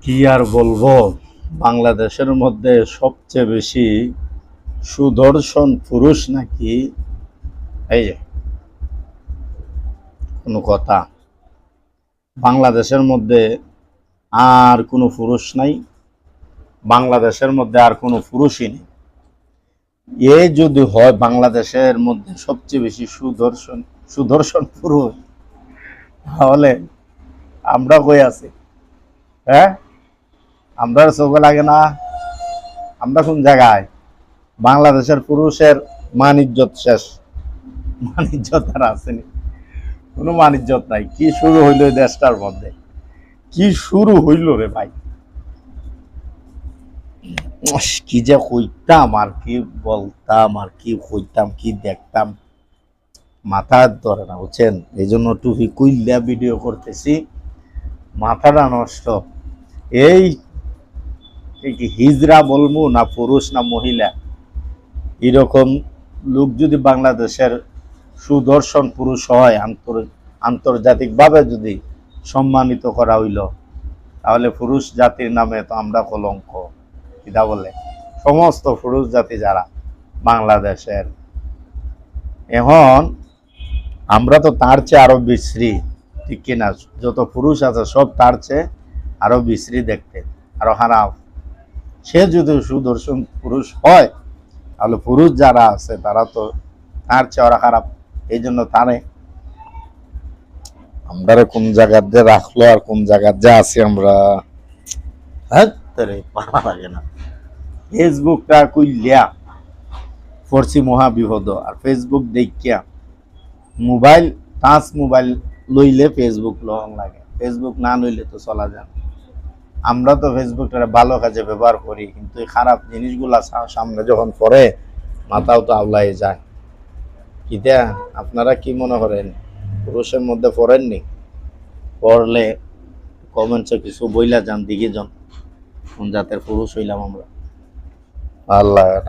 কি আর বলবো, বাংলাদেশের মধ্যে সবচেয়ে বেশি সুদর্শন পুরুষ নাকি এই যে কোনো কথা, বাংলাদেশের মধ্যে আর কোনো পুরুষ নাই, বাংলাদেশের মধ্যে আর কোনো পুরুষই নেই। এ যদি হয় বাংলাদেশের মধ্যে সবচেয়ে বেশি সুদর্শন সুদর্শন পুরুষ, তাহলে আমরা কই আছি? হ্যাঁ, আমরা চোখে লাগে না? আমরা কোন জায়গায়? বাংলাদেশের পুরুষের মান ইজ্জত শেষ, মান ইজ্জত আর আসেনি, কোনো মান ইজ্জত নাই। কি শুরু হইলো এই দেশটার মধ্যে, কি শুরু হইল রে ভাই! কি যে কইতাম আর কি বলতাম আর কি কইতাম কি দেখতাম, মাথা ধরে না, বুঝছেন? এই জন্য টুপি কুইল্লা ভিডিও করতেছি, মাথাটা নষ্ট। এই কি হিজড়া বলবো না পুরুষ না মহিলা, এরকম লোক যদি বাংলাদেশের সুদর্শন পুরুষ হয়, আন্তর্জাতিকভাবে যদি সম্মানিত করা হইল, তাহলে পুরুষ জাতির নামে তো আমরা কলঙ্ক। কিটা বলে সমস্ত পুরুষ জাতি যারা বাংলাদেশের, এখন আমরা তো তার চেয়ে আরো বিশ্রী, ঠিক কিনা? যত পুরুষ আছে সব তার চেয়ে আরো বিশ্রী দেখতে, আরো খারাপ। সে যদি সুদর্শন পুরুষ হয়, তাহলে পুরুষ যারা আছে তারা তো তার চেয়ে ওরা খারাপ। এই জন্য তারে আমরা কোন জায়গার দিয়ে রাখলো আর কোন জায়গার যে আছি আমরা, হ্যাঁ ভালো লাগে না। ফেসবুকটা কইলিয়া পড়ছি মহা বিপদ। আর ফেসবুক দেখিয়া মোবাইল, টাচ মোবাইল লইলে ফেসবুক লং লাগে, ফেসবুক না লইলে তো চলা যায়। আমরা তো ফেসবুকটা ভালো কাজে ব্যবহার করি, কিন্তু এই খারাপ জিনিসগুলা সামনে যখন পড়ে মাথাও তো আওলাই যায়। কিটা আপনারা কি মনে করেন পুরুষের মধ্যে পড়েননি? পড়লে কমেন্টসে কিছু বইলা যান, দিকে যান কোন জাতের পুরুষ হইলাম আমরা। আল্লাহ।